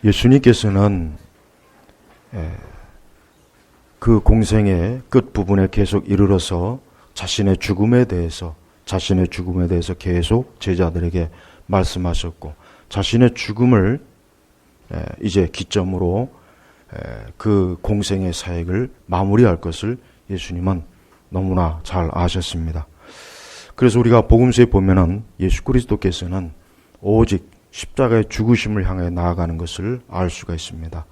예수님께서는 그 공생의 끝부분에 계속 이르러서 자신의 죽음에 대해서 계속 제자들에게 말씀하셨고, 자신의 죽음을 이제 기점으로 그 공생의 사역을 마무리할 것을 예수님은 너무나 잘 아셨습니다. 그래서 우리가 복음서에 보면은 예수 그리스도께서는 오직 십자가의 죽으심을 향해 나아가는 것을 알 수가 있습니다.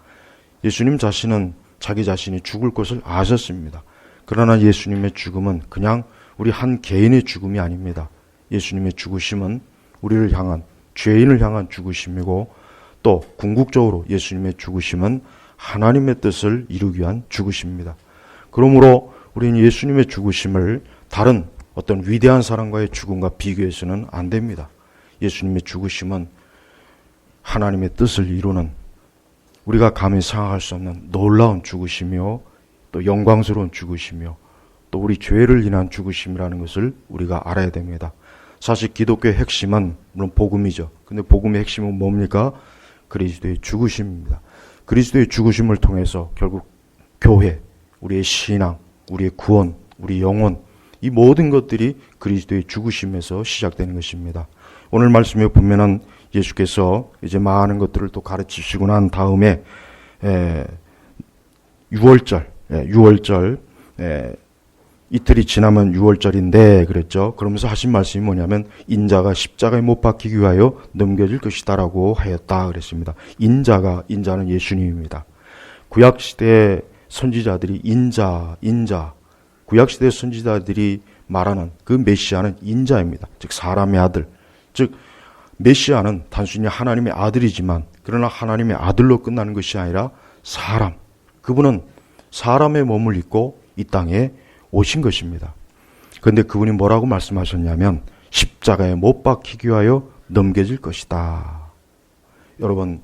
예수님 자신은 자기 자신이 죽을 것을 아셨습니다. 그러나 예수님의 죽음은 그냥 우리 한 개인의 죽음이 아닙니다. 예수님의 죽으심은 우리를 향한, 죄인을 향한 죽으심이고, 또 궁극적으로 예수님의 죽으심은 하나님의 뜻을 이루기 위한 죽으심입니다. 그러므로 우리는 예수님의 죽으심을 다른 어떤 위대한 사람과의 죽음과 비교해서는 안 됩니다. 예수님의 죽으심은 하나님의 뜻을 이루는, 우리가 감히 상상할 수 없는 놀라운 죽으심이요, 또 영광스러운 죽으심이요, 또 우리 죄를 인한 죽으심이라는 것을 우리가 알아야 됩니다. 사실 기독교의 핵심은 물론 복음이죠. 근데 복음의 핵심은 뭡니까? 그리스도의 죽으심입니다. 그리스도의 죽으심을 통해서 결국 교회, 우리의 신앙, 우리의 구원, 우리 영혼, 이 모든 것들이 그리스도의 죽으심에서 시작되는 것입니다. 오늘 말씀에 보면은 예수께서 이제 많은 것들을 또 가르치시고 난 다음에 6월절 이틀이 지나면 6월절인데 그랬죠. 그러면서 하신 말씀이 뭐냐면 인자가 십자가에 못 박히기 위하여 넘겨질 것이다라고 하였다 그랬습니다. 인자는 예수님입니다. 구약시대 선지자들이 구약시대 선지자들이 말하는 그 메시아는 인자입니다. 즉 사람의 아들, 즉 메시아는 단순히 하나님의 아들이지만 그러나 하나님의 아들로 끝나는 것이 아니라 사람, 그분은 사람의 몸을 입고 이 땅에 오신 것입니다. 그런데 그분이 뭐라고 말씀하셨냐면 십자가에 못 박히기 위하여 넘겨질 것이다. 여러분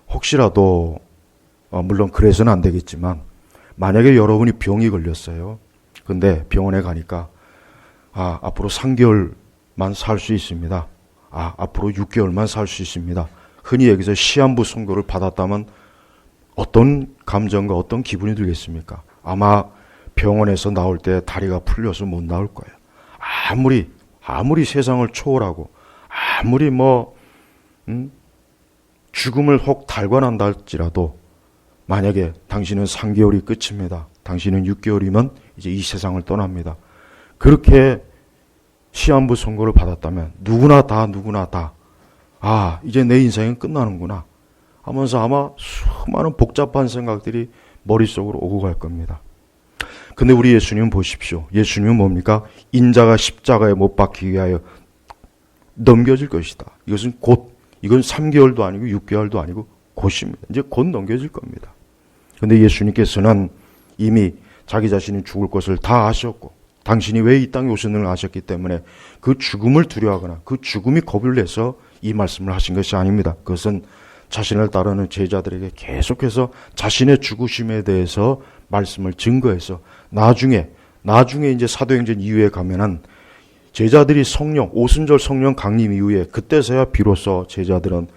혹시라도 물론 그래서는 안 되겠지만 만약에 여러분이 병이 걸렸어요. 근데 병원에 가니까 앞으로 3개월만 살 수 있습니다. 앞으로 6개월만 살 수 있습니다. 흔히 여기서 시한부 선고를 받았다면 어떤 감정과 어떤 기분이 들겠습니까? 아마 병원에서 나올 때 다리가 풀려서 못 나올 거예요. 아무리 세상을 초월하고 아무리 죽음을 혹 달관한다 할지라도 만약에 당신은 3개월이 끝입니다. 당신은 6개월이면 이제 이 세상을 떠납니다. 그렇게 시한부 선고를 받았다면 누구나 다 이제 내 인생은 끝나는구나 하면서 아마 수많은 복잡한 생각들이 머릿속으로 오고 갈 겁니다. 근데 우리 예수님 보십시오. 예수님은 뭡니까? 인자가 십자가에 못 박히기 위하여 넘겨질 것이다. 이건 3개월도 아니고 6개월도 아니고 곧입니다. 이제 곧 넘겨질 겁니다. 근데 예수님께서는 이미 자기 자신이 죽을 것을 다 아셨고 당신이 왜 이 땅에 오셨는지 아셨기 때문에 그 죽음을 두려워하거나 그 죽음이 겁을 내서 이 말씀을 하신 것이 아닙니다. 그것은 자신을 따르는 제자들에게 계속해서 자신의 죽으심에 대해서 말씀을 증거해서 나중에 이제 사도행전 이후에 가면은 제자들이 오순절 성령 강림 이후에 그때서야 비로소 제자들은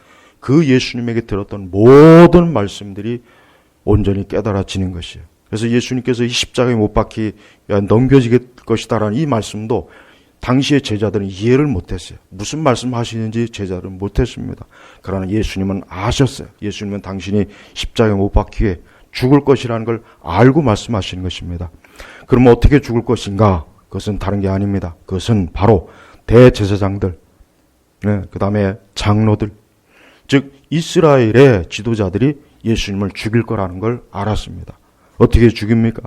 그 예수님에게 들었던 모든 말씀들이 온전히 깨달아지는 것이에요. 그래서 예수님께서 이 십자가에 못 박히 넘겨질 것이다라는 이 말씀도 당시의 제자들은 이해를 못했어요. 무슨 말씀하시는지 제자들은 못했습니다. 그러나 예수님은 아셨어요. 예수님은 당신이 십자가에 못 박히게 죽을 것이라는 걸 알고 말씀하시는 것입니다. 그러면 어떻게 죽을 것인가? 그것은 다른 게 아닙니다. 그것은 바로 대제사장들, 그 다음에 장로들, 즉 이스라엘의 지도자들이 예수님을 죽일 거라는 걸 알았습니다. 어떻게 죽입니까?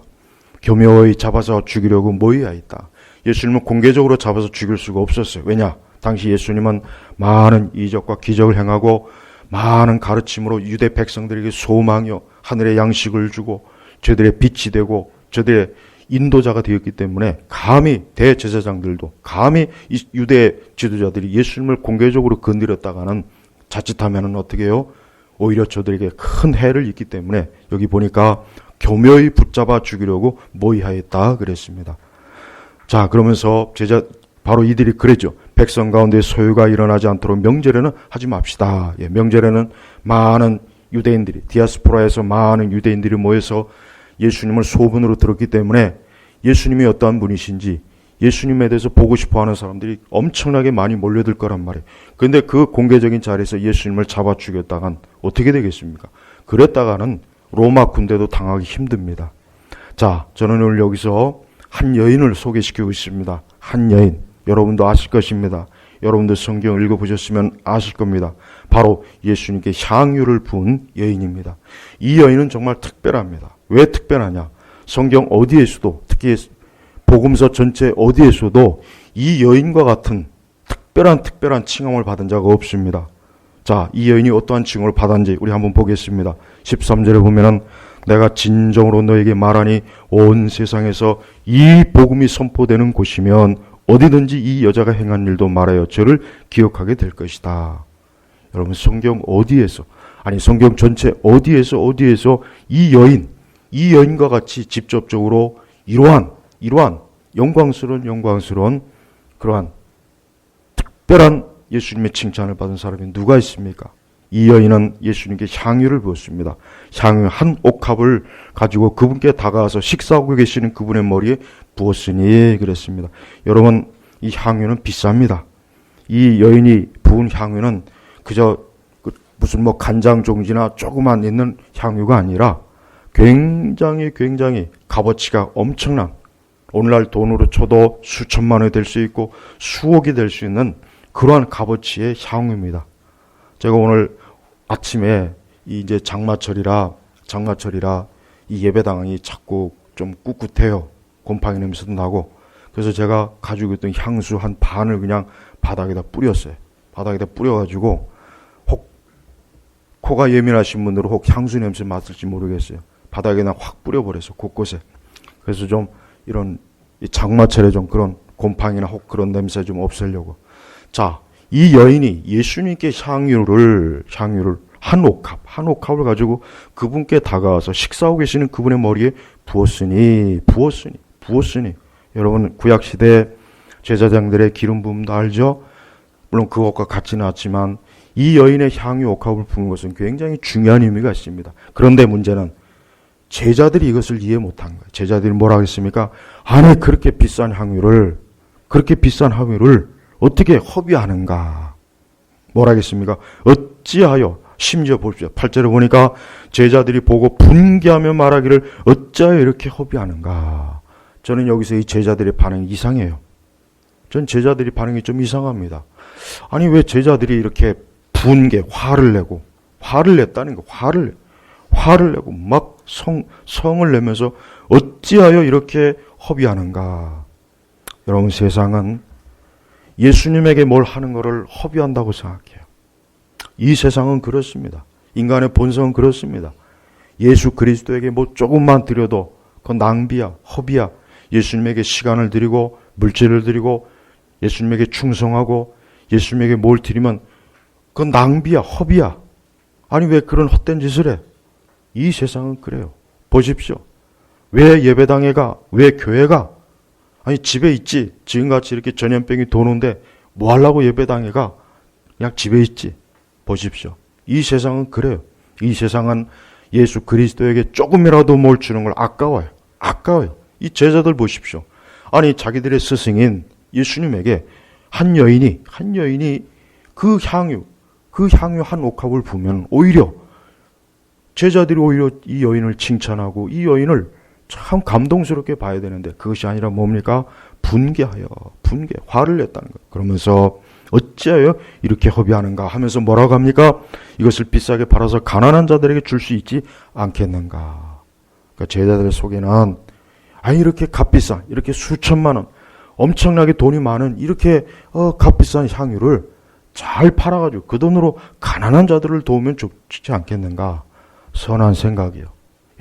교묘히 잡아서 죽이려고 모여야 있다. 예수님은 공개적으로 잡아서 죽일 수가 없었어요. 왜냐? 당시 예수님은 많은 이적과 기적을 행하고 많은 가르침으로 유대 백성들에게 소망이요 하늘의 양식을 주고 저들의 빛이 되고 저들의 인도자가 되었기 때문에 감히 대제사장들도 감히 이 유대 지도자들이 예수님을 공개적으로 건드렸다가는 자칫하면 어떻게 해요? 오히려 저들에게 큰 해를 입기 때문에 여기 보니까 교묘히 붙잡아 죽이려고 모의하였다 그랬습니다. 자, 그러면서 바로 이들이 그랬죠. 백성 가운데 소유가 일어나지 않도록 명절에는 하지 맙시다. 예, 명절에는 많은 유대인들이, 디아스포라에서 많은 유대인들이 모여서 예수님을 소문으로 들었기 때문에 예수님이 어떠한 분이신지 예수님에 대해서 보고 싶어하는 사람들이 엄청나게 많이 몰려들 거란 말이에요. 그런데 그 공개적인 자리에서 예수님을 잡아 죽였다간 어떻게 되겠습니까? 그랬다가는 로마 군대도 당하기 힘듭니다. 자, 저는 오늘 여기서 한 여인을 소개시키고 있습니다. 한 여인. 여러분도 아실 것입니다. 여러분도 성경 읽어보셨으면 아실 겁니다. 바로 예수님께 향유를 부은 여인입니다. 이 여인은 정말 특별합니다. 왜 특별하냐? 성경 어디에서도, 특히 복음서 전체 어디에서도 이 여인과 같은 특별한 칭함을 받은 자가 없습니다. 자, 이 여인이 어떠한 칭함을 받았는지 우리 한번 보겠습니다. 13절에 보면은 내가 진정으로 너에게 말하니 온 세상에서 이 복음이 선포되는 곳이면 어디든지 이 여자가 행한 일도 말하여 저를 기억하게 될 것이다. 여러분, 성경 어디에서, 아니 성경 전체 어디에서 이 여인과 같이 직접적으로 이러한 영광스러운 그러한 특별한 예수님의 칭찬을 받은 사람이 누가 있습니까? 이 여인은 예수님께 향유를 부었습니다. 향유 한 옥합을 가지고 그분께 다가와서 식사하고 계시는 그분의 머리에 부었으니 그랬습니다. 여러분, 이 향유는 비쌉니다. 이 여인이 부은 향유는 그저 무슨 간장 종지나 조그만 있는 향유가 아니라 굉장히 값어치가 엄청난, 오늘날 돈으로 쳐도 수천만 원이 될 수 있고 수억이 될 수 있는 그러한 값어치의 향유입니다. 제가 오늘 아침에 이제 장마철이라 이 예배당이 자꾸 좀 꿋꿋해요. 곰팡이 냄새도 나고. 그래서 제가 가지고 있던 향수 한 반을 그냥 바닥에다 뿌렸어요. 바닥에다 뿌려가지고 혹 코가 예민하신 분들은 혹 향수 냄새 맡을지 모르겠어요. 바닥에 그냥 확 뿌려버렸어, 곳곳에. 그래서 좀 이런 장마철에 좀 그런 곰팡이나 혹 그런 냄새 좀 없애려고. 자, 이 여인이 예수님께 향유를 한 옥합을 가지고 그분께 다가와서 식사하고 계시는 그분의 머리에 부었으니. 여러분, 구약시대 제사장들의 기름 부음도 알죠? 물론 그것과 같지는 않지만 이 여인의 향유 옥합을 부은 것은 굉장히 중요한 의미가 있습니다. 그런데 문제는 제자들이 이것을 이해 못한 거예요. 제자들이 뭐라 했습니까? 아니, 그렇게 비싼 향유를 어떻게 허비하는가? 뭐라 하겠습니까? 어찌하여, 심지어 봅시다. 8절에 보니까 제자들이 보고 분개하며 말하기를 어찌하여 이렇게 허비하는가? 저는 여기서 이 제자들의 반응이 이상해요. 전 제자들이 반응이 좀 이상합니다. 아니, 왜 제자들이 이렇게 분개, 화를 냈다는 거, 화를 내고 막 성을 내면서 어찌하여 이렇게 허비하는가? 여러분, 세상은 예수님에게 뭘 하는 것을 허비한다고 생각해요. 이 세상은 그렇습니다. 인간의 본성은 그렇습니다. 예수 그리스도에게 뭐 조금만 드려도 그건 낭비야, 허비야. 예수님에게 시간을 드리고 물질을 드리고 예수님에게 충성하고 예수님에게 뭘 드리면 그건 낭비야, 허비야. 아니, 왜 그런 헛된 짓을 해? 이 세상은 그래요. 보십시오. 왜 예배당에 가? 왜 교회 가? 아니, 집에 있지. 지금같이 이렇게 전염병이 도는데 뭐 하려고 예배당에 가? 그냥 집에 있지. 보십시오. 이 세상은 그래요. 이 세상은 예수 그리스도에게 조금이라도 뭘 주는 걸 아까워요. 이 제자들 보십시오. 아니, 자기들의 스승인 예수님에게 한 여인이 그 향유 한 옥합을 부으면 오히려 제자들이 오히려 이 여인을 칭찬하고 이 여인을 참 감동스럽게 봐야 되는데 그것이 아니라 뭡니까? 화를 냈다는 거예요. 그러면서 어찌하여 이렇게 허비하는가 하면서 뭐라고 합니까? 이것을 비싸게 팔아서 가난한 자들에게 줄 수 있지 않겠는가? 그러니까 제자들 속에는 이렇게 값비싼, 이렇게 수천만 원, 엄청나게 돈이 많은 이렇게 값비싼 향유를 잘 팔아가지고 그 돈으로 가난한 자들을 도우면 좋지 않겠는가? 선한 생각이요.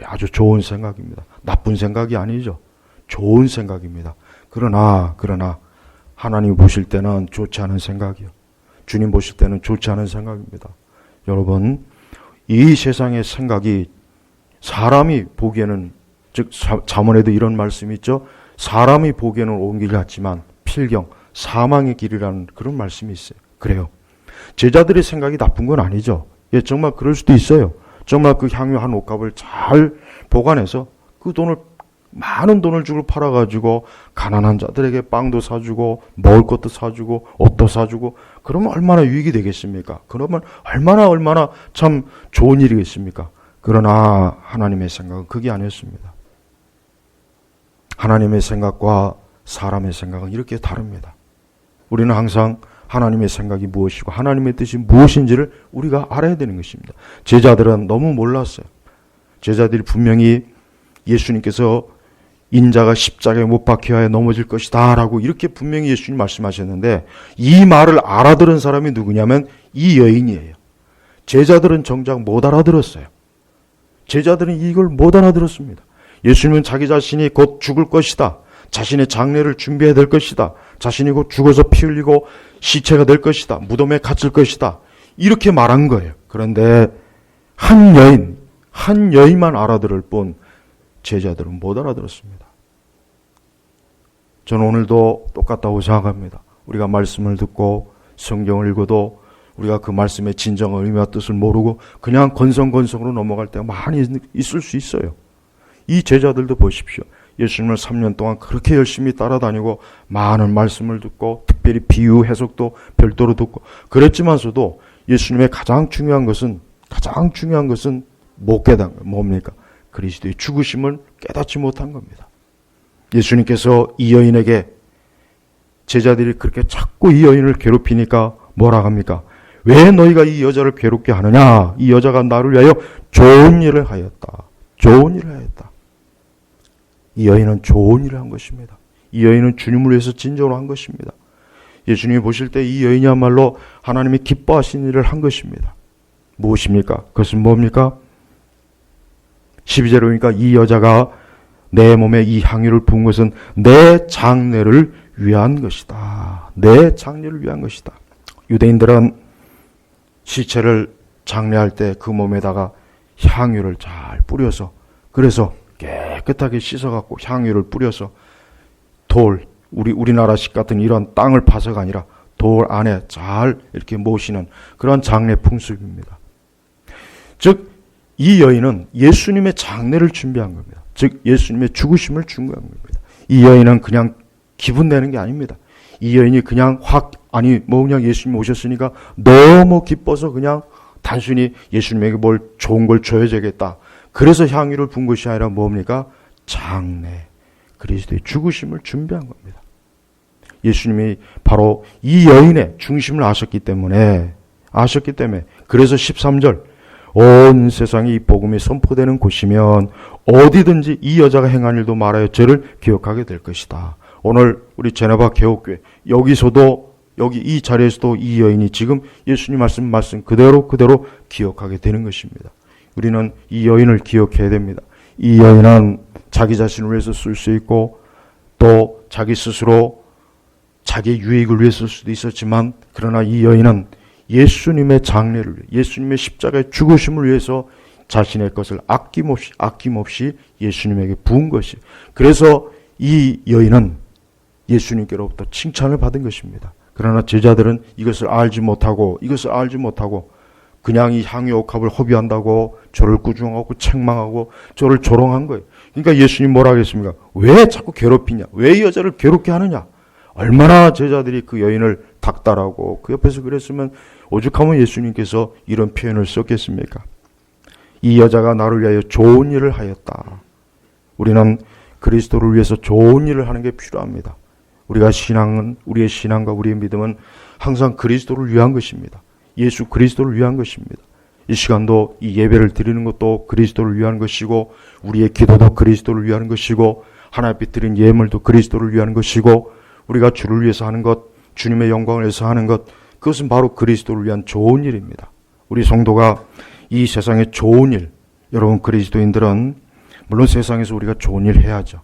아주 좋은 생각입니다. 나쁜 생각이 아니죠. 좋은 생각입니다. 그러나 하나님 보실 때는 좋지 않은 생각이요. 주님 보실 때는 좋지 않은 생각입니다. 여러분, 이 세상의 생각이 사람이 보기에는, 즉 잠언에도 이런 말씀이 있죠. 사람이 보기에는 온 길 같지만 필경, 사망의 길이라는 그런 말씀이 있어요. 그래요. 제자들의 생각이 나쁜 건 아니죠. 예, 정말 그럴 수도 있어요. 정말 그 향유 한 옥갑을 잘 보관해서 그 돈을, 많은 돈을 주고 팔아가지고 가난한 자들에게 빵도 사주고 먹을 것도 사주고 옷도 사주고 그러면 얼마나 유익이 되겠습니까? 그러면 얼마나 참 좋은 일이겠습니까? 그러나 하나님의 생각은 그게 아니었습니다. 하나님의 생각과 사람의 생각은 이렇게 다릅니다. 우리는 항상 하나님의 생각이 무엇이고 하나님의 뜻이 무엇인지를 우리가 알아야 되는 것입니다. 제자들은 너무 몰랐어요. 제자들이 분명히 예수님께서 인자가 십자가에 못 박혀야 넘어질 것이다 라고 이렇게 분명히 예수님 말씀하셨는데, 이 말을 알아들은 사람이 누구냐면 이 여인이에요. 제자들은 정작 못 알아들었어요. 제자들은 이걸 못 알아들었습니다. 예수님은 자기 자신이 곧 죽을 것이다, 자신의 장례를 준비해야 될 것이다, 자신이 곧 죽어서 피 흘리고 시체가 될 것이다, 무덤에 갇힐 것이다, 이렇게 말한 거예요. 그런데 한 여인만 알아들을 뿐 제자들은 못 알아들었습니다. 저는 오늘도 똑같다고 생각합니다. 우리가 말씀을 듣고 성경을 읽어도 우리가 그 말씀의 진정한 의미와 뜻을 모르고 그냥 건성건성으로 넘어갈 때가 많이 있을 수 있어요. 이 제자들도 보십시오. 예수님을 3년 동안 그렇게 열심히 따라다니고 많은 말씀을 듣고 특별히 비유 해석도 별도로 듣고 그랬지만서도 예수님의 가장 중요한 것은 못 깨달은 거예요. 뭡니까? 그리스도의 죽으심을 깨닫지 못한 겁니다. 예수님께서 이 여인에게, 제자들이 그렇게 자꾸 이 여인을 괴롭히니까 뭐라 합니까? 왜 너희가 이 여자를 괴롭게 하느냐? 이 여자가 나를 위하여 좋은 일을 하였다. 좋은 일을 하였다. 이 여인은 좋은 일을 한 것입니다. 이 여인은 주님을 위해서 진정으로 한 것입니다. 예수님이 보실 때 이 여인이야말로 하나님이 기뻐하신 일을 한 것입니다. 무엇입니까? 그것은 뭡니까? 12절에 보니까 이 여자가 내 몸에 이 향유를 부은 것은 내 장례를 위한 것이다. 내 장례를 위한 것이다. 유대인들은 시체를 장례할 때 그 몸에다가 향유를 잘 뿌려서, 그래서 깨끗하게 씻어갖고 향유를 뿌려서 돌, 우리나라식 같은 이런 땅을 파서가 아니라 돌 안에 잘 이렇게 모시는 그런 장례 풍습입니다. 즉, 이 여인은 예수님의 장례를 준비한 겁니다. 즉 예수님의 죽으심을 준비한 겁니다. 이 여인은 그냥 기분 내는 게 아닙니다. 이 여인이 그냥 그냥 예수님이 오셨으니까 너무 기뻐서 그냥 단순히 예수님에게 뭘 좋은 걸 줘야 되겠다, 그래서 향유를 분 것이 아니라 뭡니까? 장례, 그리스도의 죽으심을 준비한 겁니다. 예수님이 바로 이 여인의 중심을 아셨기 때문에 그래서 13절, 온 세상에 이 복음이 선포되는 곳이면 어디든지 이 여자가 행한 일도 말하여 저를 기억하게 될 것이다. 오늘 우리 제네바 개옥교회 여기서도, 여기 이 자리에서도 이 여인이 지금 예수님 말씀 그대로 기억하게 되는 것입니다. 우리는 이 여인을 기억해야 됩니다. 이 여인은 자기 자신을 위해서 쓸 수 있고 또 자기 스스로 자기의 유익을 위해 쓸 수도 있었지만, 그러나 이 여인은 예수님의 장례를 위해, 예수님의 십자가의 죽으심을 위해서 자신의 것을 아낌없이 예수님에게 부은 것이, 그래서 이 여인은 예수님께로부터 칭찬을 받은 것입니다. 그러나 제자들은 이것을 알지 못하고 그냥 이 향유 옥합을 허비한다고 저를 꾸중하고 책망하고 저를 조롱한 거예요. 그러니까 예수님 뭐라 하겠습니까? 왜 자꾸 괴롭히냐? 왜 이 여자를 괴롭게 하느냐? 얼마나 제자들이 그 여인을 닥달하고 그 옆에서 그랬으면 오죽하면 예수님께서 이런 표현을 썼겠습니까? 이 여자가 나를 위하여 좋은 일을 하였다. 우리는 그리스도를 위해서 좋은 일을 하는 게 필요합니다. 우리의 신앙과 우리의 믿음은 항상 그리스도를 위한 것입니다. 예수 그리스도를 위한 것입니다. 이 시간도 이 예배를 드리는 것도 그리스도를 위한 것이고, 우리의 기도도 그리스도를 위한 것이고, 하나님 앞에 드린 예물도 그리스도를 위한 것이고, 우리가 주를 위해서 하는 것, 주님의 영광을 위해서 하는 것, 그것은 바로 그리스도를 위한 좋은 일입니다. 우리 성도가 이 세상에 좋은 일, 여러분 그리스도인들은 물론 세상에서 우리가 좋은 일 해야죠.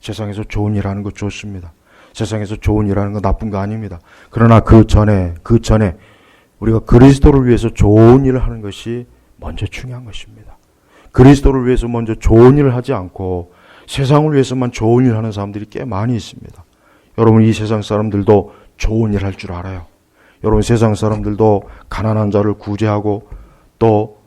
세상에서 좋은 일 하는 거 좋습니다. 세상에서 좋은 일 하는 거 나쁜 거 아닙니다. 그러나 그 전에 우리가 그리스도를 위해서 좋은 일을 하는 것이 먼저 중요한 것입니다. 그리스도를 위해서 먼저 좋은 일을 하지 않고 세상을 위해서만 좋은 일을 하는 사람들이 꽤 많이 있습니다. 여러분, 이 세상 사람들도 좋은 일 할 줄 알아요. 여러분, 세상 사람들도 가난한 자를 구제하고 또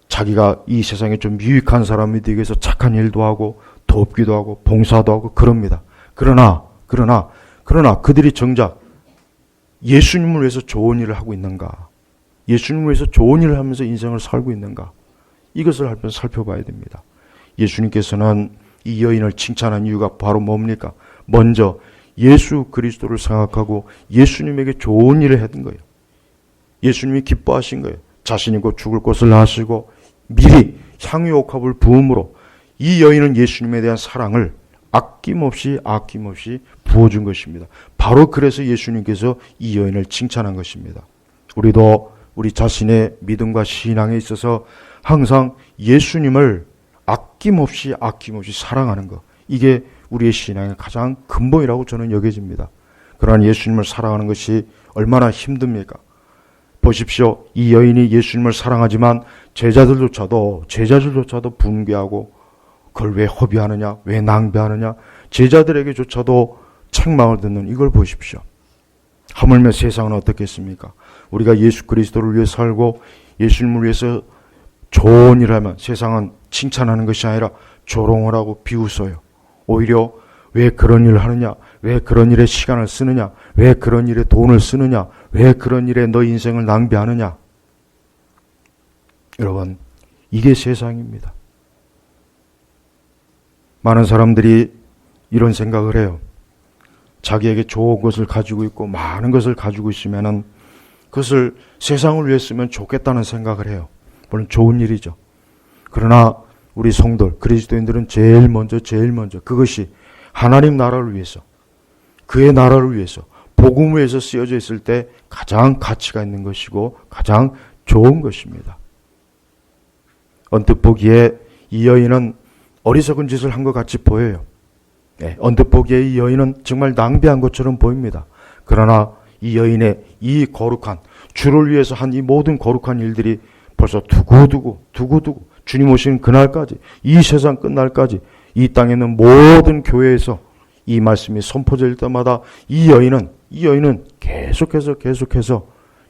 자기가 이 세상에 좀 유익한 사람이 되기 위해서 착한 일도 하고 돕기도 하고 봉사도 하고 그럽니다. 그러나 그들이 정작 예수님을 위해서 좋은 일을 하고 있는가? 예수님을 위해서 좋은 일을 하면서 인생을 살고 있는가? 이것을 한번 살펴봐야 됩니다. 예수님께서는 이 여인을 칭찬한 이유가 바로 뭡니까? 먼저 예수 그리스도를 생각하고 예수님에게 좋은 일을 했던 거예요. 예수님이 기뻐하신 거예요. 자신이 곧 죽을 것을 아시고 미리 향유옥합을 부음으로 이 여인은 예수님에 대한 사랑을 아낌없이 부어준 것입니다. 바로 그래서 예수님께서 이 여인을 칭찬한 것입니다. 우리도 우리 자신의 믿음과 신앙에 있어서 항상 예수님을 아낌없이 사랑하는 것, 이게 우리의 신앙의 가장 근본이라고 저는 여겨집니다. 그러한 예수님을 사랑하는 것이 얼마나 힘듭니까? 보십시오. 이 여인이 예수님을 사랑하지만 제자들조차도 분개하고 그걸 왜 허비하느냐, 왜 낭비하느냐, 제자들에게조차도 책망을 듣는 이걸 보십시오. 하물며 세상은 어떻겠습니까? 우리가 예수 그리스도를 위해 살고 예수님을 위해서 좋은 일을 하면 세상은 칭찬하는 것이 아니라 조롱을 하고 비웃어요. 오히려 왜 그런 일을 하느냐, 왜 그런 일에 시간을 쓰느냐, 왜 그런 일에 돈을 쓰느냐, 왜 그런 일에 너 인생을 낭비하느냐. 여러분, 이게 세상입니다. 많은 사람들이 이런 생각을 해요. 자기에게 좋은 것을 가지고 있고 많은 것을 가지고 있으면은 그것을 세상을 위해 쓰면 좋겠다는 생각을 해요. 물론 좋은 일이죠. 그러나 우리 성도들, 그리스도인들은 제일 먼저 그것이 하나님 나라를 위해서, 그의 나라를 위해서, 복음을 위해서 쓰여져 있을 때 가장 가치가 있는 것이고 가장 좋은 것입니다. 언뜻 보기에 이 여인은 어리석은 짓을 한 것 같이 보여요. 언뜻 보기에 이 여인은 정말 낭비한 것처럼 보입니다. 그러나 이 여인의 이 거룩한, 주를 위해서 한 이 모든 거룩한 일들이 벌써 두고두고 주님 오시는 그날까지, 이 세상 끝날까지 이 땅에 있는 모든 교회에서 이 말씀이 선포될 때마다 이 여인은 계속해서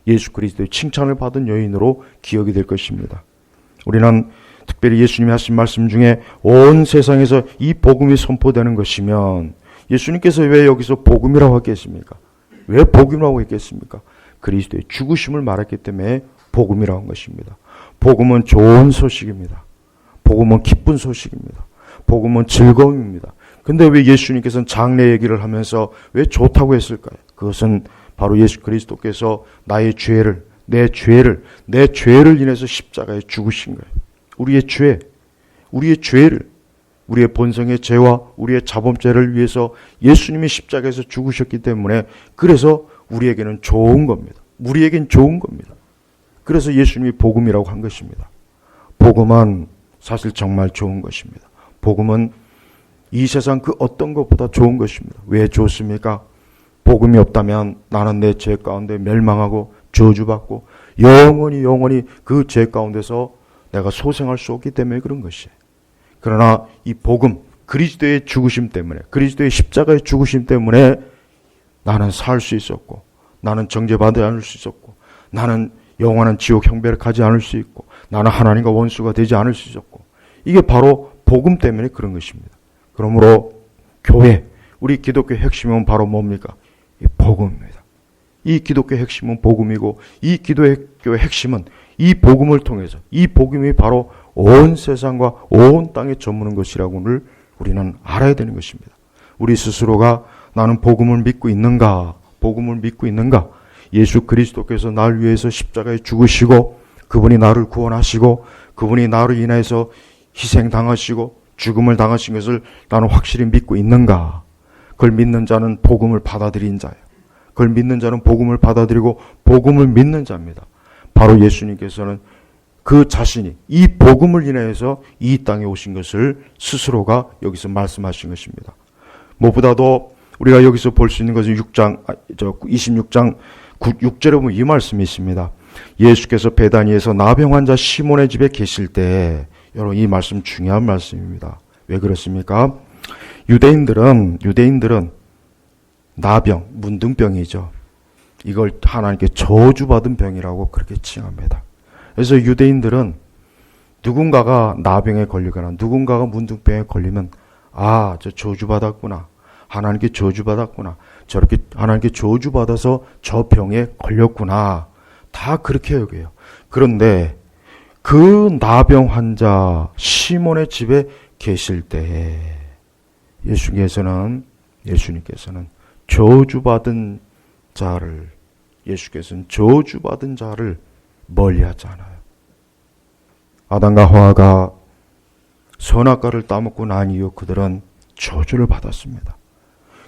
예수 그리스도의 칭찬을 받은 여인으로 기억이 될 것입니다. 우리는 특별히 예수님이 하신 말씀 중에 온 세상에서 이 복음이 선포되는 것이면 예수님께서 왜 여기서 복음이라고 했겠습니까? 왜 복음이라고 했겠습니까? 그리스도의 죽으심을 말했기 때문에 복음이라고 한 것입니다. 복음은 좋은 소식입니다. 복음은 기쁜 소식입니다. 복음은 즐거움입니다. 근데 왜 예수님께서는 장래 얘기를 하면서 왜 좋다고 했을까요? 그것은 바로 예수 그리스도께서 내 죄를 인해서 십자가에 죽으신 거예요. 우리의 죄를, 우리의 본성의 죄와 우리의 자범죄를 위해서 예수님이 십자가에서 죽으셨기 때문에 그래서 우리에게는 좋은 겁니다. 우리에겐 좋은 겁니다. 그래서 예수님이 복음이라고 한 것입니다. 복음은 사실 정말 좋은 것입니다. 복음은 이 세상 그 어떤 것보다 좋은 것입니다. 왜 좋습니까? 복음이 없다면 나는 내 죄 가운데 멸망하고 저주받고 영원히 그 죄 가운데서 내가 소생할 수 없기 때문에 그런 것이에요. 그러나 이 복음, 그리스도의 죽으심 때문에, 그리스도의 십자가의 죽으심 때문에 나는 살 수 있었고, 나는 정죄받지 않을 수 있었고, 나는 영원한 지옥 형벌을 가지 않을 수 있고, 나는 하나님과 원수가 되지 않을 수 있었고, 이게 바로 복음 때문에 그런 것입니다. 그러므로 교회, 우리 기독교의 핵심은 바로 뭡니까? 이 복음입니다. 이 기독교의 핵심은 복음이고, 이 기독교의 핵심은 이 복음을 통해서, 이 복음이 바로 온 세상과 온 땅에 저무는 것이라고를 우리는 알아야 되는 것입니다. 우리 스스로가 나는 복음을 믿고 있는가? 예수 그리스도께서 나를 위해서 십자가에 죽으시고 그분이 나를 구원하시고 그분이 나를 인해서 희생당하시고 죽음을 당하신 것을 나는 확실히 믿고 있는가? 그걸 믿는 자는 복음을 받아들인 자예요. 그걸 믿는 자는 복음을 받아들이고 복음을 믿는 자입니다. 바로 예수님께서는 그 자신이 이 복음을 인해서 이 땅에 오신 것을 스스로가 여기서 말씀하신 것입니다. 무엇보다도 우리가 여기서 볼 수 있는 것은 26장 6절에 보면 이 말씀이 있습니다. 예수께서 베다니에서 나병 환자 시몬의 집에 계실 때, 여러분 이 말씀 중요한 말씀입니다. 왜 그렇습니까? 유대인들은 나병, 문둥병이죠. 이걸 하나님께 저주받은 병이라고 그렇게 칭합니다. 그래서 유대인들은 누군가가 나병에 걸리거나 누군가가 문둥병에 걸리면 저 저주받았구나. 하나님께 저주받았구나. 저렇게 하나님께 저주받아서 저 병에 걸렸구나. 다 그렇게 여겨요. 그런데 그 나병 환자 시몬의 집에 계실 때 예수님께서는 저주받은 자를 멀리하지 않아요. 아담과 하와가 선악과를 따먹고 난 이후 그들은 저주를 받았습니다.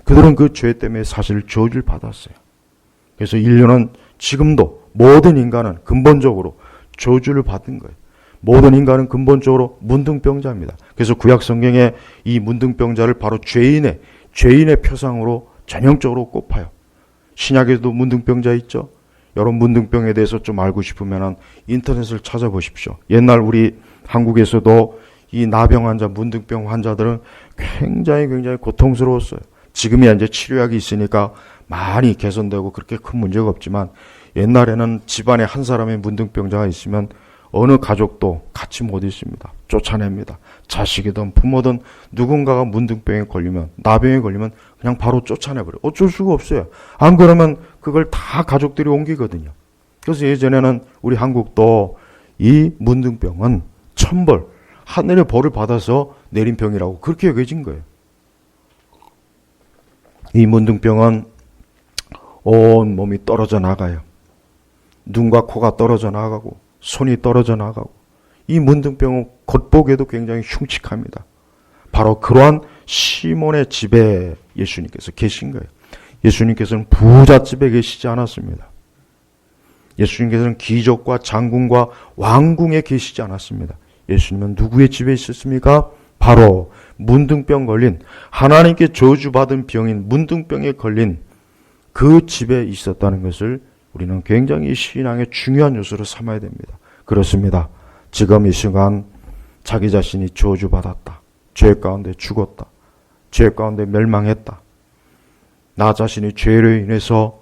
그들은 그 죄 때문에 사실 저주를 받았어요. 그래서 인류는 지금도 모든 인간은 근본적으로 저주를 받은 거예요. 모든 인간은 근본적으로 문둥병자입니다. 그래서 구약 성경에 이 문둥병자를 바로 죄인의 표상으로 전형적으로 꼽아요. 신약에도 문둥병자 있죠. 여러분 문둥병에 대해서 좀 알고 싶으면 인터넷을 찾아보십시오. 옛날 우리 한국에서도 이 나병 환자, 문둥병 환자들은 굉장히 고통스러웠어요. 지금이야 이제 치료약이 있으니까 많이 개선되고 그렇게 큰 문제가 없지만 옛날에는 집안에 한 사람의 문둥병자가 있으면 어느 가족도 같이 못 있습니다. 쫓아냅니다. 자식이든 부모든 누군가가 문둥병에 걸리면, 나병에 걸리면 그냥 바로 쫓아내버려요. 어쩔 수가 없어요. 안 그러면 그걸 다 가족들이 옮기거든요. 그래서 예전에는 우리 한국도 이 문둥병은 천벌, 하늘의 벌을 받아서 내린 병이라고 그렇게 여겨진 거예요. 이 문둥병은 온 몸이 떨어져 나가요. 눈과 코가 떨어져 나가고 손이 떨어져 나가고 이 문둥병은 겉보기에도 굉장히 흉측합니다. 바로 그러한 시몬의 집에 예수님께서 계신 거예요. 예수님께서는 부잣집에 계시지 않았습니다. 예수님께서는 귀족과 장군과 왕궁에 계시지 않았습니다. 예수님은 누구의 집에 있었습니까? 바로 문둥병 걸린, 하나님께 저주받은 병인 문둥병에 걸린 그 집에 있었다는 것을 우리는 굉장히 신앙의 중요한 요소로 삼아야 됩니다. 그렇습니다. 지금 이 순간 자기 자신이 저주받았다. 죄 가운데 죽었다. 죄 가운데 멸망했다. 나 자신이 죄로 인해서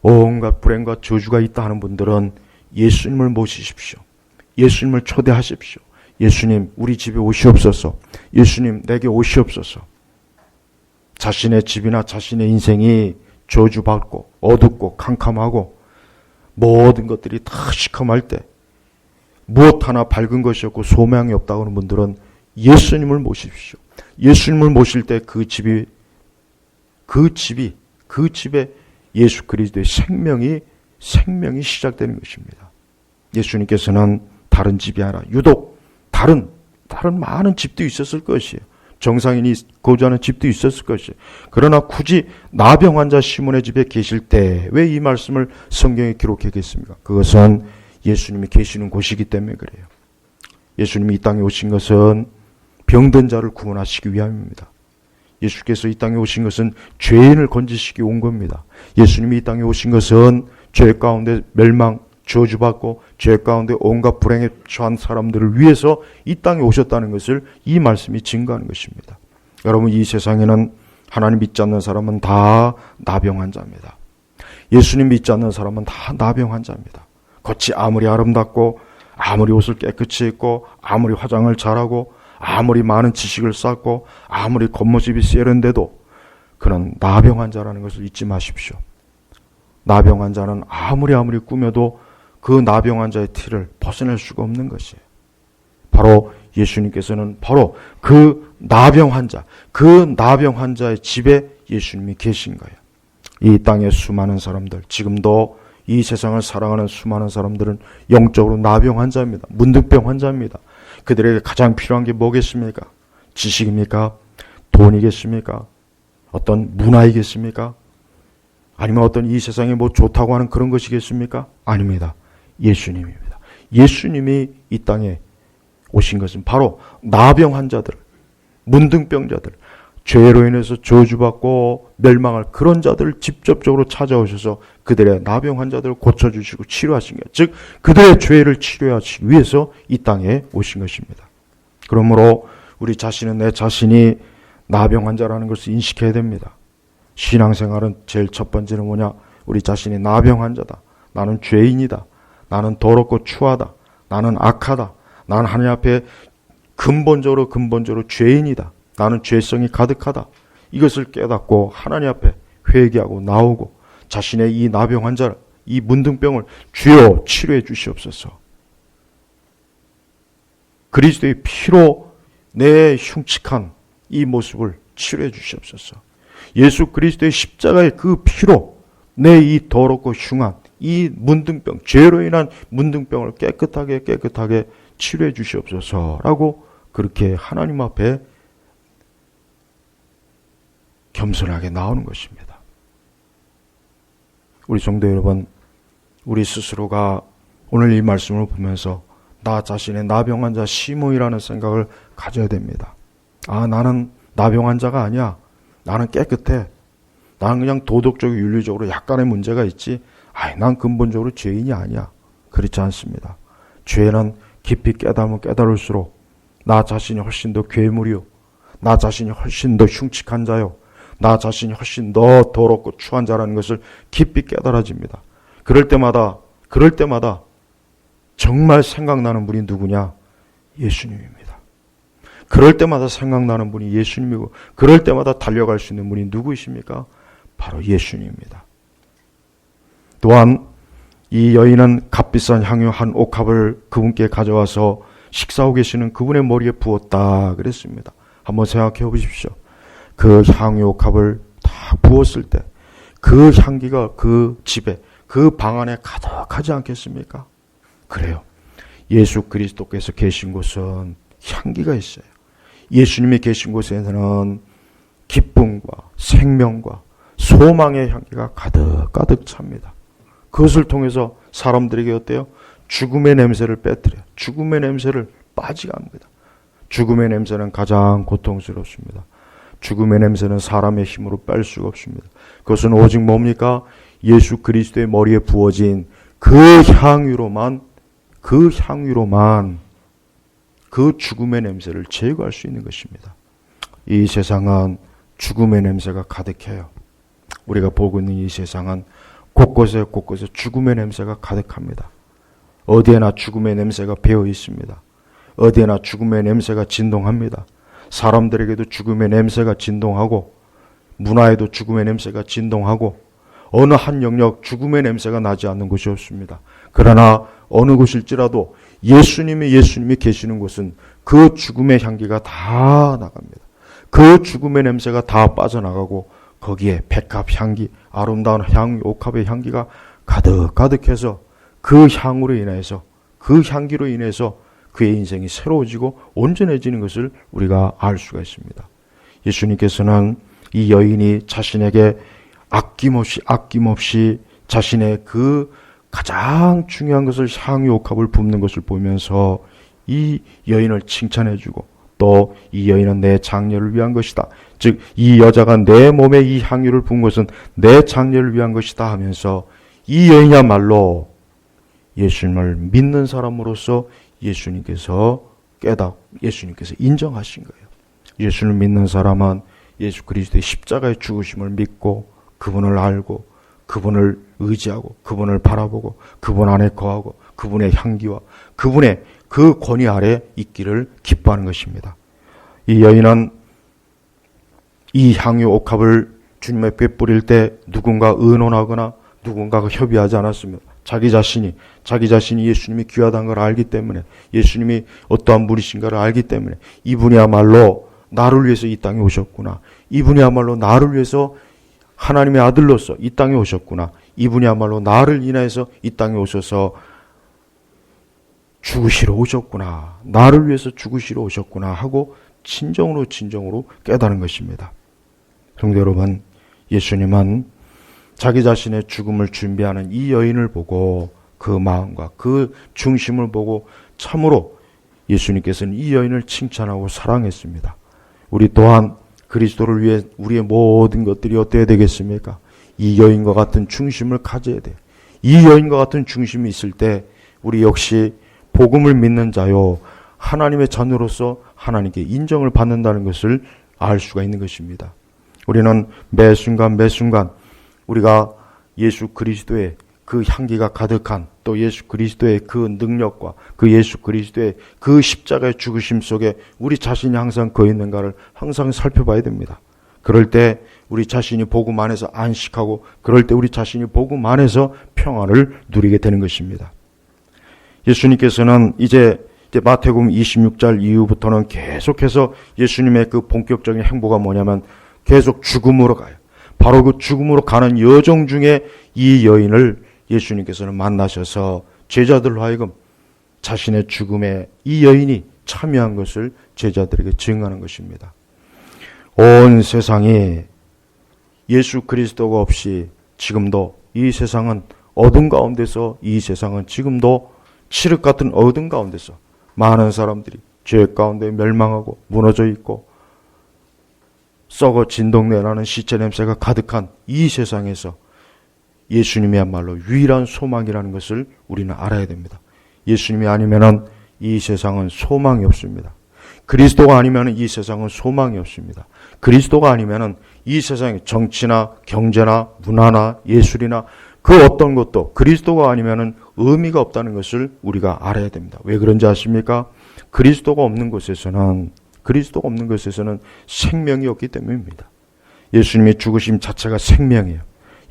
온갖 불행과 저주가 있다 하는 분들은 예수님을 모시십시오. 예수님을 초대하십시오. 예수님, 우리 집에 오시옵소서. 예수님, 내게 오시옵소서. 자신의 집이나 자신의 인생이 저주받고 어둡고 캄캄하고 모든 것들이 다 시커멀 때 무엇 하나 밝은 것이 없고 소망이 없다고 하는 분들은 예수님을 모십시오. 예수님을 모실 때 그 집에 예수 그리스도의 생명이 시작되는 것입니다. 예수님께서는 다른 집이 아니라 유독 다른 많은 집도 있었을 것이에요. 정상인이 거주하는 집도 있었을 것이에요. 그러나 굳이 나병 환자 시몬의 집에 계실 때 왜 이 말씀을 성경에 기록했겠습니까? 그것은 예수님이 계시는 곳이기 때문에 그래요. 예수님이 이 땅에 오신 것은 병든 자를 구원하시기 위함입니다. 예수께서 이 땅에 오신 것은 죄인을 건지시기 온 겁니다. 예수님이 이 땅에 오신 것은 죄 가운데 멸망, 저주받고 죄 가운데 온갖 불행에 처한 사람들을 위해서 이 땅에 오셨다는 것을 이 말씀이 증거하는 것입니다. 여러분, 이 세상에는 하나님 믿지 않는 사람은 다 나병 환자입니다. 예수님 믿지 않는 사람은 다 나병 환자입니다. 겉이 아무리 아름답고 아무리 옷을 깨끗이 입고 아무리 화장을 잘하고 아무리 많은 지식을 쌓고 아무리 겉모습이 세련돼도 그는 나병 환자라는 것을 잊지 마십시오. 나병 환자는 아무리 꾸며도 그 나병 환자의 티를 벗어낼 수가 없는 것이에요. 바로 예수님께서는 바로 그 나병 환자의 집에 예수님이 계신 거예요. 이 땅의 수많은 사람들, 지금도 이 세상을 살아가는 수많은 사람들은 영적으로 나병 환자입니다. 문둥병 환자입니다. 그들에게 가장 필요한 게 뭐겠습니까? 지식입니까? 돈이겠습니까? 어떤 문화이겠습니까? 아니면 어떤 이 세상에 뭐 좋다고 하는 그런 것이겠습니까? 아닙니다. 예수님입니다. 예수님이 이 땅에 오신 것은 바로 나병 환자들, 문둥병자들, 죄로 인해서 저주받고 멸망할 그런 자들을 직접적으로 찾아오셔서 그들의 나병 환자들을 고쳐주시고 치료하신 것, 즉 그들의 죄를 치료하시기 위해서 이 땅에 오신 것입니다. 그러므로 우리 자신은 내 자신이 나병 환자라는 것을 인식해야 됩니다. 신앙생활은 제일 첫 번째는 뭐냐? 우리 자신이 나병 환자다. 나는 죄인이다. 나는 더럽고 추하다. 나는 악하다. 나는 하나님 앞에 근본적으로 죄인이다. 나는 죄성이 가득하다. 이것을 깨닫고 하나님 앞에 회개하고 나오고 자신의 이 나병 환자를, 이 문둥병을 주여 치료해 주시옵소서. 그리스도의 피로 내 흉측한 이 모습을 치료해 주시옵소서. 예수 그리스도의 십자가의 그 피로 내 이 더럽고 흉한 이 문둥병, 죄로 인한 문둥병을 깨끗하게 치료해 주시옵소서라고 그렇게 하나님 앞에 겸손하게 나오는 것입니다. 우리 성도 여러분, 우리 스스로가 오늘 이 말씀을 보면서 나 자신의 나병 환자 시모이라는 생각을 가져야 됩니다. 아, 나는 나병 환자가 아니야. 나는 깨끗해. 나는 그냥 도덕적으로 윤리적으로 약간의 문제가 있지. 난 근본적으로 죄인이 아니야. 그렇지 않습니다. 죄는 깊이 깨달으면 깨달을수록 나 자신이 훨씬 더 괴물이요. 나 자신이 훨씬 더 흉측한 자요. 나 자신이 훨씬 더 더럽고 추한 자라는 것을 깊이 깨달아집니다. 그럴 때마다 정말 생각나는 분이 누구냐? 예수님입니다. 그럴 때마다 생각나는 분이 예수님이고 그럴 때마다 달려갈 수 있는 분이 누구이십니까? 바로 예수님입니다. 또한 이 여인은 값비싼 향유 한 옥합을 그분께 가져와서 식사하고 계시는 그분의 머리에 부었다 그랬습니다. 한번 생각해 보십시오. 그 향유 옥합을 다 부었을 때 그 향기가 그 집에, 그 방 안에 가득하지 않겠습니까? 그래요. 예수 그리스도께서 계신 곳은 향기가 있어요. 예수님이 계신 곳에는 기쁨과 생명과 소망의 향기가 가득 찹니다. 그것을 통해서 사람들에게 어때요? 죽음의 냄새를 빼뜨려요. 죽음의 냄새를 빠지게 합니다. 죽음의 냄새는 가장 고통스럽습니다. 죽음의 냄새는 사람의 힘으로 뺄 수가 없습니다. 그것은 오직 뭡니까? 예수 그리스도의 머리에 부어진 그 향유로만 그 죽음의 냄새를 제거할 수 있는 것입니다. 이 세상은 죽음의 냄새가 가득해요. 우리가 보고 있는 이 세상은 곳곳에 죽음의 냄새가 가득합니다. 어디에나 죽음의 냄새가 배어 있습니다. 어디에나 죽음의 냄새가 진동합니다. 사람들에게도 죽음의 냄새가 진동하고 문화에도 죽음의 냄새가 진동하고 어느 한 영역 죽음의 냄새가 나지 않는 곳이 없습니다. 그러나 어느 곳일지라도 예수님이 계시는 곳은 그 죽음의 향기가 다 나갑니다. 그 죽음의 냄새가 다 빠져나가고 거기에 백합 향기, 아름다운 옥합의 향기가 가득해서 그 향으로 인해서, 그 향기로 인해서 그의 인생이 새로워지고 온전해지는 것을 우리가 알 수가 있습니다. 예수님께서는 이 여인이 자신에게 아낌없이 자신의 그 가장 중요한 것을 향유 옥합을 붓는 것을 보면서 이 여인을 칭찬해주고 또 이 여인은 내 장례를 위한 것이다. 즉 이 여자가 내 몸에 이 향유를 부은 것은 내 장례를 위한 것이다 하면서 이 여인이야말로 예수님을 믿는 사람으로서 예수님께서 인정하신 거예요. 예수를 믿는 사람은 예수 그리스도의 십자가의 죽으심을 믿고 그분을 알고 그분을 의지하고 그분을 바라보고 그분 안에 거하고 그분의 향기와 그분의 그 권위 아래 있기를 기뻐하는 것입니다. 이 여인은 이 향유 옥합을 주님 앞에 뿌릴 때 누군가 의논하거나 누군가가 협의하지 않았습니다. 자기 자신이 예수님이 귀하다는 걸 알기 때문에 예수님이 어떠한 분이신가를 알기 때문에 이분이야말로 나를 위해서 이 땅에 오셨구나. 이분이야말로 나를 위해서 하나님의 아들로서 이 땅에 오셨구나. 이분이야말로 나를 인하여서 이 땅에 오셔서 죽으시러 오셨구나. 나를 위해서 죽으시러 오셨구나 하고 진정으로 깨달은 것입니다. 성도 여러분, 예수님은 자기 자신의 죽음을 준비하는 이 여인을 보고 그 마음과 그 중심을 보고 참으로 예수님께서는 이 여인을 칭찬하고 사랑했습니다. 우리 또한 그리스도를 위해 우리의 모든 것들이 어때야 되겠습니까? 이 여인과 같은 중심을 가져야 돼요. 이 여인과 같은 중심이 있을 때 우리 역시 복음을 믿는 자요 하나님의 자녀로서 하나님께 인정을 받는다는 것을 알 수가 있는 것입니다. 우리는 매 순간 우리가 예수 그리스도의 그 향기가 가득한 또 예수 그리스도의 그 능력과 그 예수 그리스도의 그 십자가의 죽으심 속에 우리 자신이 항상 거해 있는가를 항상 살펴봐야 됩니다. 그럴 때 우리 자신이 복음 안에서 안식하고 그럴 때 우리 자신이 복음 안에서 평안을 누리게 되는 것입니다. 예수님께서는 이제 마태복음 26절 이후부터는 계속해서 예수님의 그 본격적인 행보가 뭐냐면 계속 죽음으로 가요. 바로 그 죽음으로 가는 여정 중에 이 여인을 예수님께서는 만나셔서 제자들로 하여금 자신의 죽음에 이 여인이 참여한 것을 제자들에게 증언하는 것입니다. 온 세상이 예수 그리스도가 없이 지금도 이 세상은 어둠 가운데서 이 세상은 지금도 칠흑 같은 어둠 가운데서 많은 사람들이 죄 가운데 멸망하고 무너져 있고 썩어 진동내나는 시체 냄새가 가득한 이 세상에서 예수님이야말로 유일한 소망이라는 것을 우리는 알아야 됩니다. 예수님이 아니면은 이 세상은 소망이 없습니다. 그리스도가 아니면은 이 세상은 소망이 없습니다. 그리스도가 아니면은 이 세상의 정치나 경제나 문화나 예술이나 그 어떤 것도 그리스도가 아니면은 의미가 없다는 것을 우리가 알아야 됩니다. 왜 그런지 아십니까? 그리스도가 없는 곳에서는 생명이 없기 때문입니다. 예수님의 죽으심 자체가 생명이에요.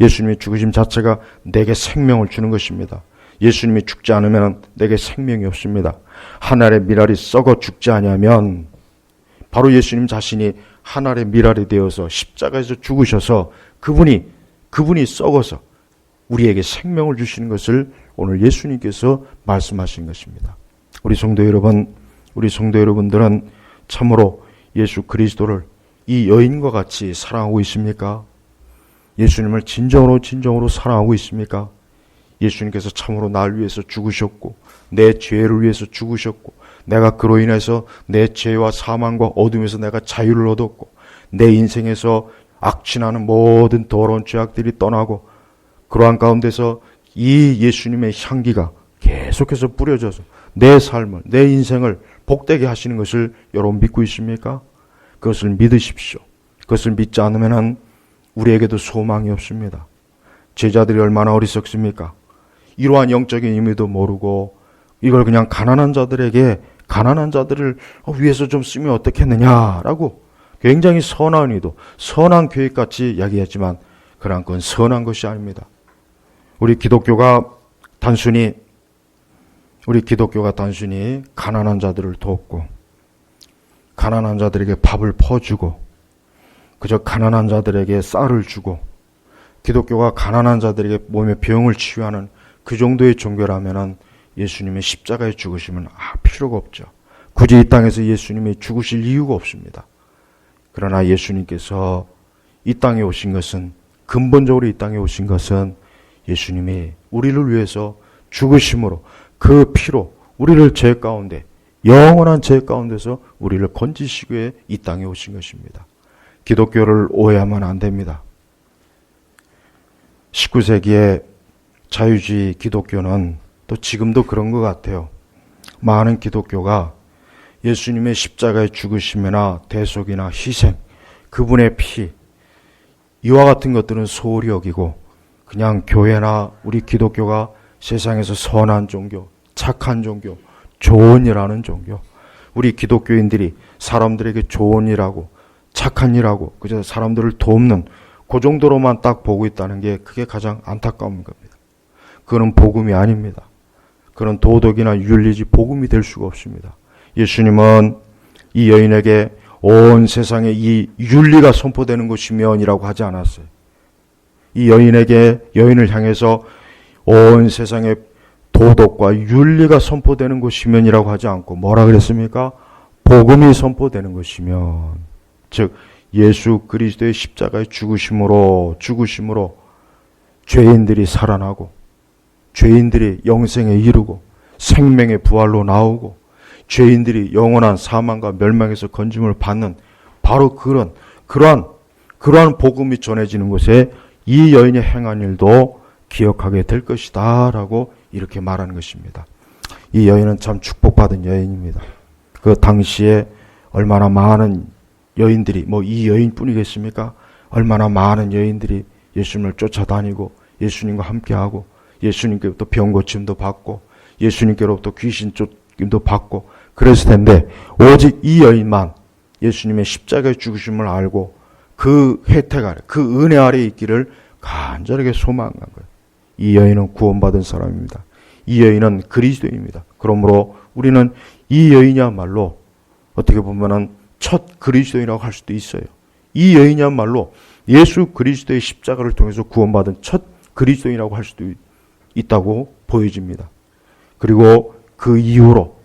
예수님의 죽으심 자체가 내게 생명을 주는 것입니다. 예수님이 죽지 않으면 내게 생명이 없습니다. 한 알의 밀알이 썩어 죽지 않으면 바로 예수님 자신이 한 알의 밀알이 되어서 십자가에서 죽으셔서 그분이 썩어서 우리에게 생명을 주시는 것을 오늘 예수님께서 말씀하신 것입니다. 우리 성도 여러분들은 참으로 예수 그리스도를 이 여인과 같이 사랑하고 있습니까? 예수님을 진정으로 사랑하고 있습니까? 예수님께서 참으로 날 위해서 죽으셨고 내 죄를 위해서 죽으셨고 내가 그로 인해서 내 죄와 사망과 어둠에서 내가 자유를 얻었고 내 인생에서 악취나는 모든 더러운 죄악들이 떠나고 그러한 가운데서 이 예수님의 향기가 계속해서 뿌려져서 내 삶을, 내 인생을 복되게 하시는 것을 여러분 믿고 있습니까? 그것을 믿으십시오. 그것을 믿지 않으면 우리에게도 소망이 없습니다. 제자들이 얼마나 어리석습니까? 이러한 영적인 의미도 모르고 이걸 그냥 가난한 자들을 위해서 좀 쓰면 어떻겠느냐라고 굉장히 선한 의도, 선한 계획같이 이야기하지만 그러한 건 선한 것이 아닙니다. 우리 기독교가 단순히 가난한 자들을 돕고 가난한 자들에게 밥을 퍼주고 그저 가난한 자들에게 쌀을 주고 기독교가 가난한 자들에게 몸의 병을 치유하는 그 정도의 종교라면은 예수님의 십자가에 죽으시면 필요가 없죠. 굳이 이 땅에서 예수님이 죽으실 이유가 없습니다. 그러나 예수님께서 이 땅에 오신 것은 근본적으로 이 땅에 오신 것은 예수님이 우리를 위해서 죽으심으로 그 피로 우리를 죄 가운데 영원한 죄 가운데서 우리를 건지시기 위해 이 땅에 오신 것입니다. 기독교를 오해하면 안 됩니다. 19세기의 자유주의 기독교는 또 지금도 그런 것 같아요. 많은 기독교가 예수님의 십자가의 죽으심이나 대속이나 희생, 그분의 피, 이와 같은 것들은 소홀히 여기고 그냥 교회나 우리 기독교가 세상에서 선한 종교, 착한 종교, 좋은 일하는 종교, 우리 기독교인들이 사람들에게 좋은 일하고 착한 일하고 그저 사람들을 돕는 그 정도로만 딱 보고 있다는 게 그게 가장 안타까운 겁니다. 그건 복음이 아닙니다. 그런 도덕이나 윤리지 복음이 될 수가 없습니다. 예수님은 이 여인에게 온 세상에 이 윤리가 선포되는 것이면이라고 하지 않았어요. 이 여인을 향해서 온 세상에 도덕과 윤리가 선포되는 것이면이라고 하지 않고 뭐라 그랬습니까? 복음이 선포되는 것이면, 즉 예수 그리스도의 십자가의 죽으심으로 죄인들이 살아나고 죄인들이 영생에 이르고 생명의 부활로 나오고 죄인들이 영원한 사망과 멸망에서 건짐을 받는 바로 그러한 복음이 전해지는 곳에 이 여인이 행한 일도 기억하게 될 것이다 라고 이렇게 말하는 것입니다. 이 여인은 참 축복받은 여인입니다. 그 당시에 얼마나 많은 여인들이 이 여인뿐이겠습니까? 얼마나 많은 여인들이 예수님을 쫓아다니고 예수님과 함께하고 예수님께로부터 병고침도 받고 예수님께로부터 귀신 쫓김도 받고 그랬을 텐데 오직 이 여인만 예수님의 십자가의 죽으심을 알고 그 혜택 아래, 그 은혜 아래 있기를 간절하게 소망한 거예요. 이 여인은 구원받은 사람입니다. 이 여인은 그리스도입니다. 그러므로 우리는 이 여인이야말로 어떻게 보면은 첫 그리스도인이라고 할 수도 있어요. 이 여인이야말로 예수 그리스도의 십자가를 통해서 구원받은 첫 그리스도인이라고 할 수도 있다고 보여집니다. 그리고 그 이후로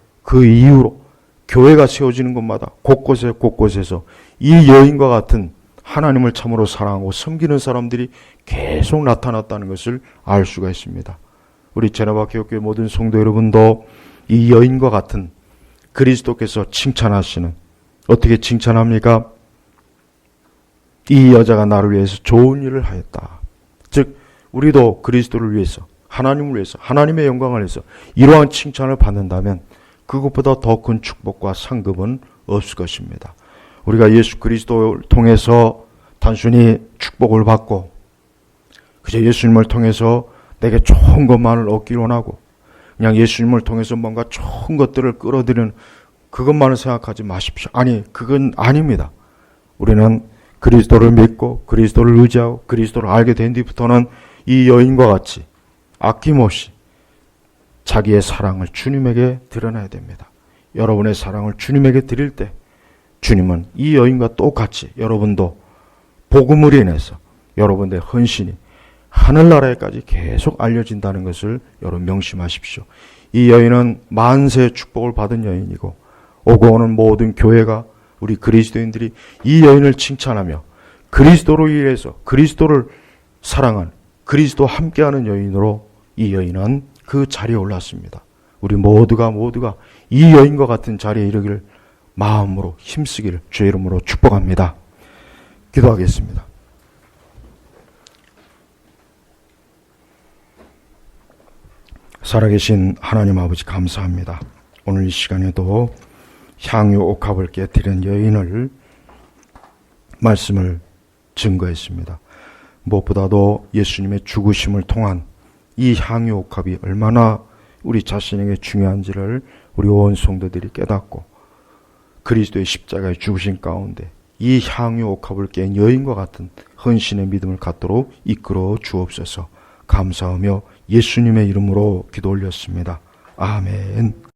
교회가 세워지는 곳마다 곳곳에서 이 여인과 같은 하나님을 참으로 사랑하고 섬기는 사람들이 계속 나타났다는 것을 알 수가 있습니다. 우리 제네바 교회 모든 성도 여러분도 이 여인과 같은 그리스도께서 칭찬하시는, 어떻게 칭찬합니까? 이 여자가 나를 위해서 좋은 일을 하였다. 즉 우리도 그리스도를 위해서, 하나님을 위해서, 하나님의 영광을 위해서 이러한 칭찬을 받는다면 그것보다 더 큰 축복과 상급은 없을 것입니다. 우리가 예수 그리스도를 통해서 단순히 축복을 받고 그저 예수님을 통해서 내게 좋은 것만을 얻기를 원하고 그냥 예수님을 통해서 뭔가 좋은 것들을 끌어들이는 그것만을 생각하지 마십시오. 아니, 그건 아닙니다. 우리는 그리스도를 믿고 그리스도를 의지하고 그리스도를 알게 된 뒤부터는 이 여인과 같이 아낌없이 자기의 사랑을 주님에게 드러내야 됩니다. 여러분의 사랑을 주님에게 드릴 때 주님은 이 여인과 똑같이 여러분도 복음을 인해서 여러분의 헌신이 하늘나라에까지 계속 알려진다는 것을 여러분 명심하십시오. 이 여인은 만세의 축복을 받은 여인이고 오고 오는 모든 교회가 우리 그리스도인들이 이 여인을 칭찬하며 그리스도로 인해서 그리스도를 사랑하는 그리스도와 함께하는 여인으로 이 여인은 그 자리에 올랐습니다. 우리 모두가 이 여인과 같은 자리에 이르기를 마음으로 힘쓰기를 주의 이름으로 축복합니다. 기도하겠습니다. 살아계신 하나님 아버지 감사합니다. 오늘 이 시간에도 향유 옥합을 깨뜨린 여인을 말씀을 증거했습니다. 무엇보다도 예수님의 죽으심을 통한 이 향유 옥합이 얼마나 우리 자신에게 중요한지를 우리 온 성도들이 깨닫고 그리스도의 십자가의 죽으심 가운데 이 향유 옥합을 깬 여인과 같은 헌신의 믿음을 갖도록 이끌어 주옵소서. 감사하며 예수님의 이름으로 기도 올렸습니다. 아멘.